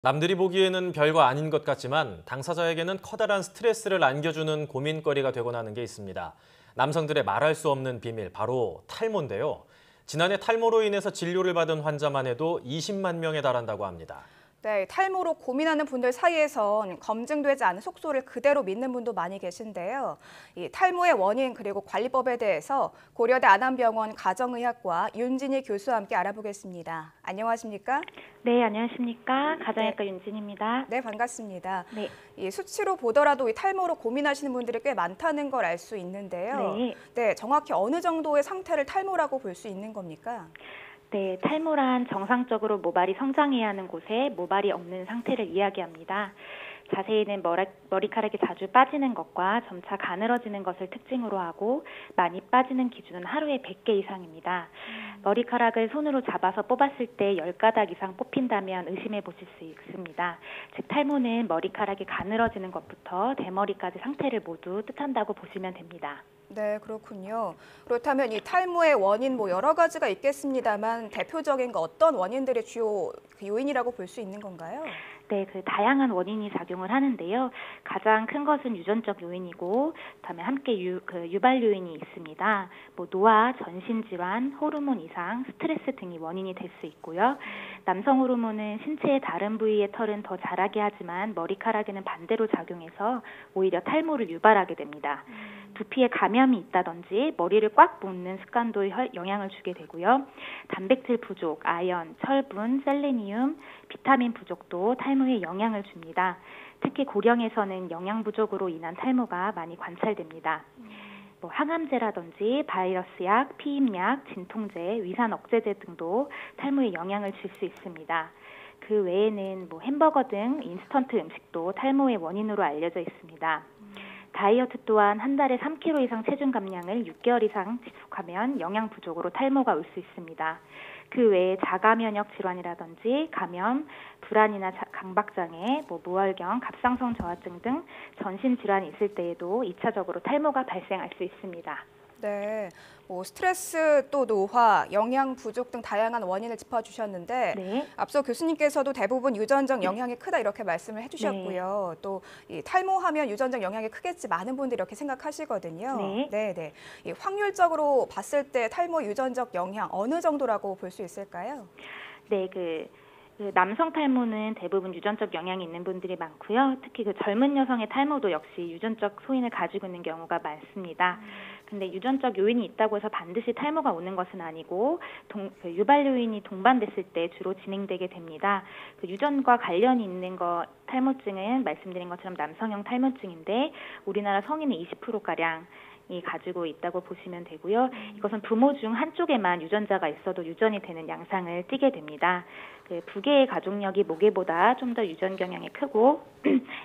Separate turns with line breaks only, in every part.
남들이 보기에는 별거 아닌 것 같지만 당사자에게는 커다란 스트레스를 안겨주는 고민거리가 되곤 하는 게 있습니다. 남성들의 말할 수 없는 비밀, 바로 탈모인데요. 지난해 탈모로 인해서 진료를 받은 환자만 해도 20만 명에 달한다고 합니다.
네, 탈모로 고민하는 분들 사이에선 검증되지 않은 속소를 그대로 믿는 분도 많이 계신데요. 이 탈모의 원인 그리고 관리법에 대해서 고려대 안암병원 가정의학과 윤진희 교수와 함께 알아보겠습니다. 안녕하십니까?
네, 안녕하십니까. 가정의학과 윤진입니다.
네, 반갑습니다.
네.
이 수치로 보더라도 이 탈모로 고민하시는 분들이 꽤 많다는 걸 알 수 있는데요.
네.
네, 정확히 어느 정도의 상태를 탈모라고 볼 수 있는 겁니까?
네, 탈모란 정상적으로 모발이 성장해야 하는 곳에 모발이 없는 상태를 이야기합니다. 자세히는 머리카락이 자주 빠지는 것과 점차 가늘어지는 것을 특징으로 하고 많이 빠지는 기준은 하루에 100개 이상입니다. 머리카락을 손으로 잡아서 뽑았을 때 10가닥 이상 뽑힌다면 의심해 보실 수 있습니다. 즉 탈모는 머리카락이 가늘어지는 것부터 대머리까지 상태를 모두 뜻한다고 보시면 됩니다.
네, 그렇군요. 그렇다면 이 탈모의 원인 여러 가지가 있겠습니다만 대표적인 어떤 원인들이 주요 요인이라고 볼 수 있는 건가요?
네, 다양한 원인이 작용을 하는데요. 가장 큰 것은 유전적 요인이고, 그다음에 함께 유발 요인이 있습니다. 노화, 전신 질환, 호르몬 이상, 스트레스 등이 원인이 될 수 있고요. 남성 호르몬은 신체의 다른 부위의 털은 더 자라게 하지만 머리카락에는 반대로 작용해서 오히려 탈모를 유발하게 됩니다. 두피에 감염이 있다든지 머리를 꽉 묶는 습관도 영향을 주게 되고요. 단백질 부족, 아연, 철분, 셀레니움, 비타민 부족도 탈모에 영향을 줍니다. 특히 고령에서는 영양 부족으로 인한 탈모가 많이 관찰됩니다. 항암제라든지 바이러스약, 피임약, 진통제, 위산 억제제 등도 탈모에 영향을 줄 수 있습니다. 그 외에는 햄버거 등 인스턴트 음식도 탈모의 원인으로 알려져 있습니다. 다이어트 또한 한 달에 3kg 이상 체중 감량을 6개월 이상 지속하면 영양 부족으로 탈모가 올 수 있습니다. 그 외에 자가 면역 질환이라든지 감염, 불안이나 강박장애, 무월경, 갑상선 저하증 등 전신 질환이 있을 때에도 2차적으로 탈모가 발생할 수 있습니다.
네, 스트레스 또 노화, 영양 부족 등 다양한 원인을 짚어주셨는데
네.
앞서 교수님께서도 대부분 유전적 영향이 크다 이렇게 말씀을 해주셨고요. 또 이 탈모하면 유전적 영향이 크겠지 많은 분들이 이렇게 생각하시거든요. 네. 이 확률적으로 봤을 때 탈모 유전적 영향 어느 정도라고 볼 수 있을까요?
네, 남성 탈모는 대부분 유전적 영향이 있는 분들이 많고요. 특히 젊은 여성의 탈모도 역시 유전적 소인을 가지고 있는 경우가 많습니다. 근데 유전적 요인이 있다고 해서 반드시 탈모가 오는 것은 아니고 유발 요인이 동반됐을 때 주로 진행되게 됩니다. 유전과 관련이 있는 탈모증은 말씀드린 것처럼 남성형 탈모증인데 우리나라 성인의 20%가량 가지고 있다고 보시면 되고요. 이것은 부모 중 한쪽에만 유전자가 있어도 유전이 되는 양상을 띠게 됩니다. 부계의 가족력이 모계보다 좀 더 유전 경향이 크고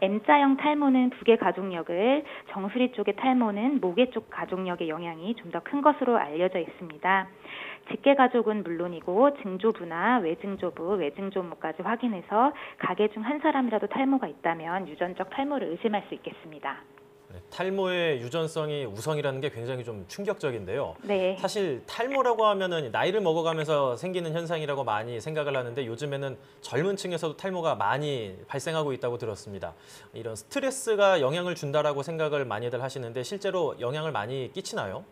M자형 탈모는 부계 가족력을, 정수리 쪽의 탈모는 모계 쪽 가족력의 영향이 좀 더 큰 것으로 알려져 있습니다. 직계 가족은 물론이고 증조부나 외증조부, 외증조모까지 확인해서 가계 중 한 사람이라도 탈모가 있다면 유전적 탈모를 의심할 수 있겠습니다.
탈모의 유전성이 우성이라는 게 굉장히 좀 충격적인데요.
네.
사실 탈모라고 하면은 나이를 먹어가면서 생기는 현상이라고 많이 생각을 하는데 요즘에는 젊은 층에서도 탈모가 많이 발생하고 있다고 들었습니다. 이런 스트레스가 영향을 준다라고 생각을 많이들 하시는데 실제로 영향을 많이 끼치나요?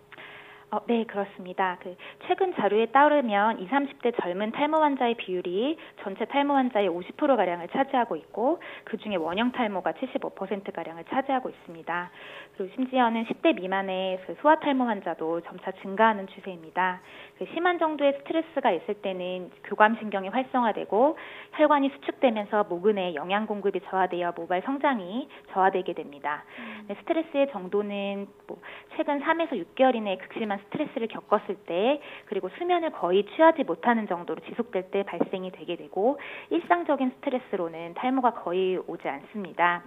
네, 그렇습니다. 최근 자료에 따르면 20, 30대 젊은 탈모 환자의 비율이 전체 탈모 환자의 50%가량을 차지하고 있고 그중에 원형 탈모가 75%가량을 차지하고 있습니다. 그리고 심지어는 10대 미만의 소아 탈모 환자도 점차 증가하는 추세입니다. 심한 정도의 스트레스가 있을 때는 교감신경이 활성화되고 혈관이 수축되면서 모근에 영양 공급이 저하되어 모발 성장이 저하되게 됩니다. 스트레스의 정도는 최근 3에서 6개월 이내에 극심한 스트레스를 겪었을 때 그리고 수면을 거의 취하지 못하는 정도로 지속될 때 발생이 되게 되고 일상적인 스트레스로는 탈모가 거의 오지 않습니다.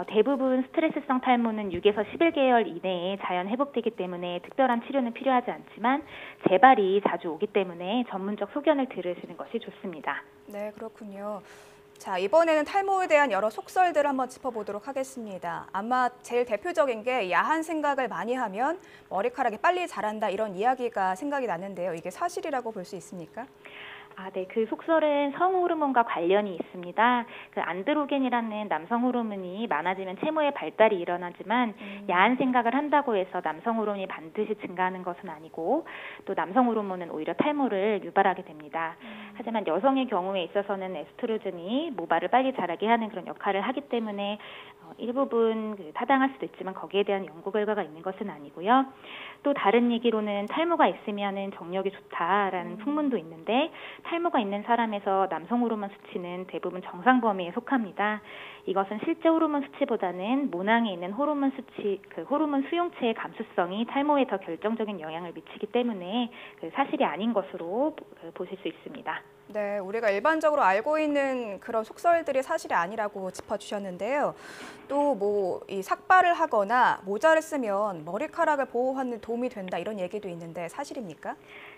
대부분 스트레스성 탈모는 6에서 11개월 이내에 자연 회복되기 때문에 특별한 치료는 필요하지 않지만 재발이 자주 오기 때문에 전문적 소견을 들으시는 것이 좋습니다.
네, 그렇군요. 자, 이번에는 탈모에 대한 여러 속설들을 한번 짚어보도록 하겠습니다. 아마 제일 대표적인 게 야한 생각을 많이 하면 머리카락이 빨리 자란다 이런 이야기가 생각이 나는데요. 이게 사실이라고 볼 수 있습니까?
네. 그 속설은 성호르몬과 관련이 있습니다. 그 안드로겐이라는 남성 호르몬이 많아지면 채모의 발달이 일어나지만 야한 생각을 한다고 해서 남성 호르몬이 반드시 증가하는 것은 아니고 또 남성 호르몬은 오히려 탈모를 유발하게 됩니다. 하지만 여성의 경우에 있어서는 에스트로겐이 모발을 빨리 자라게 하는 그런 역할을 하기 때문에 일부분 타당할 수도 있지만 거기에 대한 연구 결과가 있는 것은 아니고요. 또 다른 얘기로는 탈모가 있으면은 정력이 좋다라는 풍문도 있는데 탈모가 있는 사람에서 남성 호르몬 수치는 대부분 정상 범위에 속합니다. 이것은 실제 호르몬 수치보다는 모낭에 있는 호르몬 수치, 호르몬 수용체의 감수성이 탈모에 더 결정적인 영향을 미치기 때문에 사실이 아닌 것으로 보실 수 있습니다.
네, 우리가 일반적으로 알고 있는 그런 속설들이 사실이 아니라고 짚어주셨는데요. 또 뭐 이 삭발을 하거나 모자를 쓰면 머리카락을 보호하는 도움이 된다 이런 얘기도 있는데 사실입니까?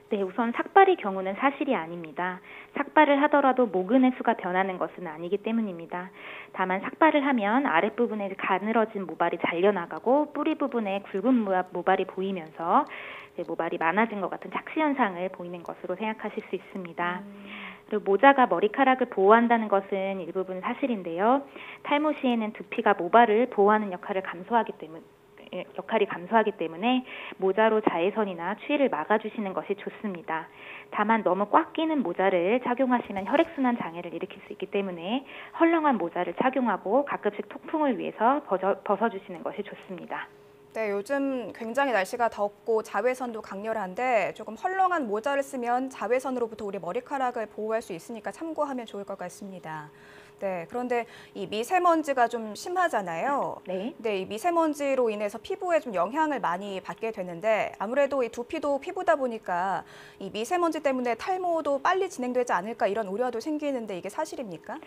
네, 우선 삭발의 경우는 사실이 아닙니다. 삭발을 하더라도 모근의 수가 변하는 것은 아니기 때문입니다. 다만 삭발을 하면 아랫부분에 가늘어진 모발이 잘려나가고 뿌리 부분에 굵은 모발이 보이면서 모발이 많아진 것 같은 착시 현상을 보이는 것으로 생각하실 수 있습니다. 그리고 모자가 머리카락을 보호한다는 것은 일부분 사실인데요. 탈모 시에는 두피가 모발을 보호하는 역할이 감소하기 때문에 모자로 자외선이나 추위를 막아주시는 것이 좋습니다. 다만 너무 꽉 끼는 모자를 착용하시면 혈액순환 장애를 일으킬 수 있기 때문에 헐렁한 모자를 착용하고 가끔씩 통풍을 위해서 벗어주시는 것이 좋습니다.
네, 요즘 굉장히 날씨가 덥고 자외선도 강렬한데 조금 헐렁한 모자를 쓰면 자외선으로부터 우리 머리카락을 보호할 수 있으니까 참고하면 좋을 것 같습니다. 네, 그런데 이 미세먼지가 좀 심하잖아요.
네.
이 미세먼지로 인해서 피부에 좀 영향을 많이 받게 되는데 아무래도 이 두피도 피부다 보니까 이 미세먼지 때문에 탈모도 빨리 진행되지 않을까 이런 우려도 생기는데 이게 사실입니까?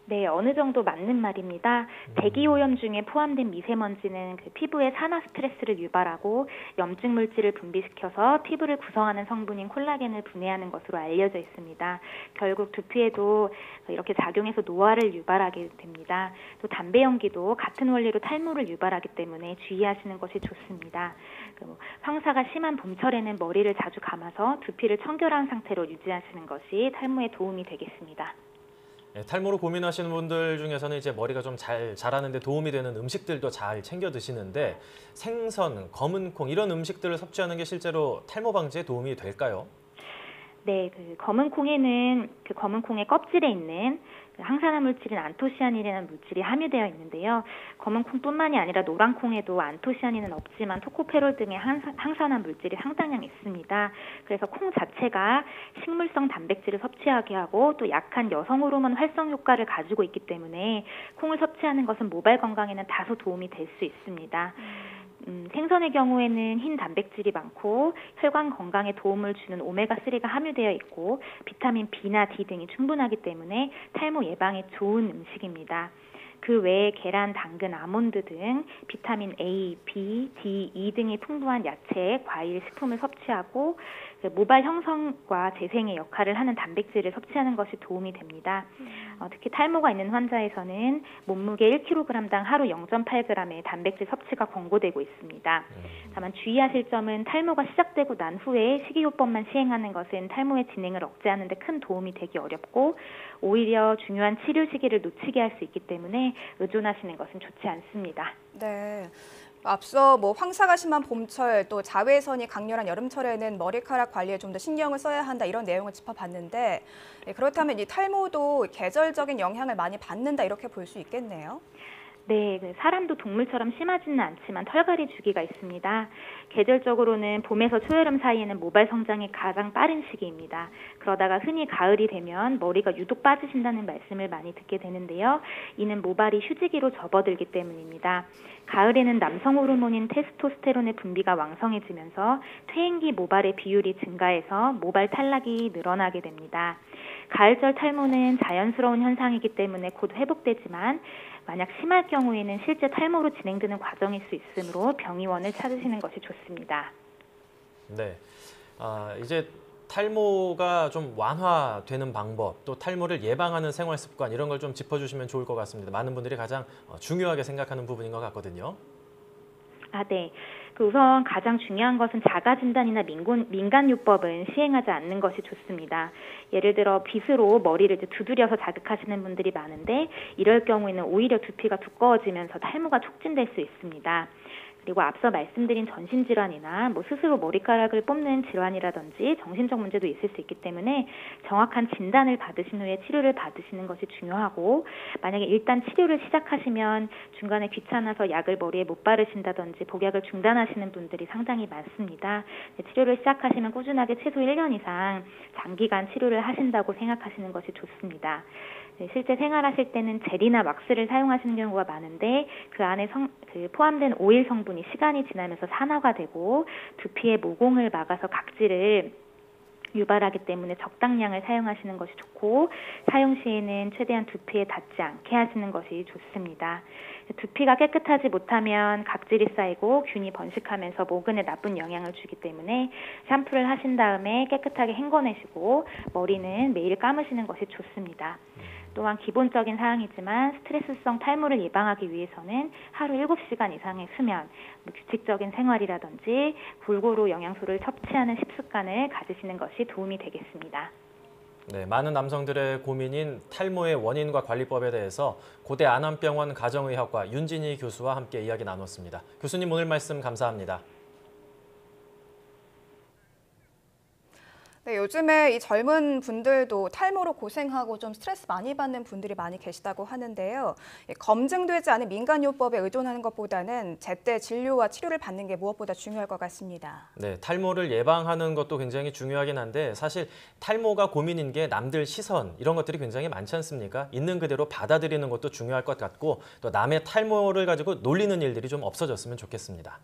네, 어느 정도 맞는 말입니다. 대기오염 중에 포함된 미세먼지는 피부에 산화 스트레스를 유발하고 염증 물질을 분비시켜서 피부를 구성하는 성분인 콜라겐을 분해하는 것으로 알려져 있습니다. 결국 두피에도 이렇게 작용해서 노화를 유발하게 됩니다. 또 담배 연기도 같은 원리로 탈모를 유발하기 때문에 주의하시는 것이 좋습니다. 황사가 심한 봄철에는 머리를 자주 감아서 두피를 청결한 상태로 유지하시는 것이 탈모에 도움이 되겠습니다.
탈모로 고민하시는 분들 중에서는 이제 머리가 좀 잘 자라는 데 도움이 되는 음식들도 잘 챙겨 드시는데 생선, 검은 콩 이런 음식들을 섭취하는 게 실제로 탈모 방지에 도움이 될까요?
네, 검은 콩에는 검은 콩의 껍질에 있는 항산화 물질인 안토시아닌이라는 물질이 함유되어 있는데요. 검은 콩뿐만이 아니라 노란 콩에도 안토시아닌은 없지만 토코페롤 등의 항산화 물질이 상당량 있습니다. 그래서 콩 자체가 식물성 단백질을 섭취하게 하고 또 약한 여성 호르몬 활성 효과를 가지고 있기 때문에 콩을 섭취하는 것은 모발 건강에는 다소 도움이 될 수 있습니다. 생선의 경우에는 흰 단백질이 많고 혈관 건강에 도움을 주는 오메가3가 함유되어 있고 비타민 B나 D 등이 충분하기 때문에 탈모 예방에 좋은 음식입니다. 그 외에 계란, 당근, 아몬드 등 비타민 A, B, D, E 등이 풍부한 야채, 과일, 식품을 섭취하고 모발 형성과 재생의 역할을 하는 단백질을 섭취하는 것이 도움이 됩니다. 특히 탈모가 있는 환자에서는 몸무게 1kg당 하루 0.8g의 단백질 섭취가 권고되고 있습니다. 다만 주의하실 점은 탈모가 시작되고 난 후에 식이요법만 시행하는 것은 탈모의 진행을 억제하는 데 큰 도움이 되기 어렵고 오히려 중요한 치료 시기를 놓치게 할 수 있기 때문에 의존하시는 것은 좋지 않습니다.
네. 앞서 뭐 황사가 심한 봄철 또 자외선이 강렬한 여름철에는 머리카락 관리에 좀 더 신경을 써야 한다 이런 내용을 짚어봤는데 그렇다면 이 탈모도 계절적인 영향을 많이 받는다 이렇게 볼 수 있겠네요.
네, 사람도 동물처럼 심하지는 않지만 털갈이 주기가 있습니다. 계절적으로는 봄에서 초여름 사이에는 모발 성장이 가장 빠른 시기입니다. 그러다가 흔히 가을이 되면 머리가 유독 빠지신다는 말씀을 많이 듣게 되는데요. 이는 모발이 휴지기로 접어들기 때문입니다. 가을에는 남성 호르몬인 테스토스테론의 분비가 왕성해지면서 퇴행기 모발의 비율이 증가해서 모발 탈락이 늘어나게 됩니다. 가을철 탈모는 자연스러운 현상이기 때문에 곧 회복되지만 만약 심할 경우에는 실제 탈모로 진행되는 과정일 수 있으므로 병의원을 찾으시는 것이 좋습니다.
네, 이제 탈모가 좀 완화되는 방법, 또 탈모를 예방하는 생활 습관 이런 걸 좀 짚어주시면 좋을 것 같습니다. 많은 분들이 가장 중요하게 생각하는 부분인 것 같거든요.
네. 우선 가장 중요한 것은 자가진단이나 민간요법은 시행하지 않는 것이 좋습니다. 예를 들어 빗으로 머리를 두드려서 자극하시는 분들이 많은데 이럴 경우에는 오히려 두피가 두꺼워지면서 탈모가 촉진될 수 있습니다. 그리고 앞서 말씀드린 전신질환이나 스스로 머리카락을 뽑는 질환이라든지 정신적 문제도 있을 수 있기 때문에 정확한 진단을 받으신 후에 치료를 받으시는 것이 중요하고, 만약에 일단 치료를 시작하시면 중간에 귀찮아서 약을 머리에 못 바르신다든지 복약을 중단하시는 분들이 상당히 많습니다. 치료를 시작하시면 꾸준하게 최소 1년 이상 장기간 치료를 하신다고 생각하시는 것이 좋습니다. 실제 생활하실 때는 젤이나 왁스를 사용하시는 경우가 많은데 그 안에 포함된 오일 성분이 시간이 지나면서 산화가 되고 두피의 모공을 막아서 각질을 유발하기 때문에 적당량을 사용하시는 것이 좋고, 사용 시에는 최대한 두피에 닿지 않게 하시는 것이 좋습니다. 두피가 깨끗하지 못하면 각질이 쌓이고 균이 번식하면서 모근에 나쁜 영향을 주기 때문에 샴푸를 하신 다음에 깨끗하게 헹궈내시고 머리는 매일 감으시는 것이 좋습니다. 또한 기본적인 사항이지만 스트레스성 탈모를 예방하기 위해서는 하루 7시간 이상의 수면, 규칙적인 생활이라든지 골고루 영양소를 섭취하는 식습관을 가지시는 것이 도움이 되겠습니다.
네, 많은 남성들의 고민인 탈모의 원인과 관리법에 대해서 고대 안암병원 가정의학과 윤진희 교수와 함께 이야기 나눴습니다. 교수님, 오늘 말씀 감사합니다.
네, 요즘에 이 젊은 분들도 탈모로 고생하고 좀 스트레스 많이 받는 분들이 많이 계시다고 하는데요. 검증되지 않은 민간요법에 의존하는 것보다는 제때 진료와 치료를 받는 게 무엇보다 중요할 것 같습니다.
네, 탈모를 예방하는 것도 굉장히 중요하긴 한데 사실 탈모가 고민인 게 남들 시선 이런 것들이 굉장히 많지 않습니까? 있는 그대로 받아들이는 것도 중요할 것 같고 또 남의 탈모를 가지고 놀리는 일들이 좀 없어졌으면 좋겠습니다.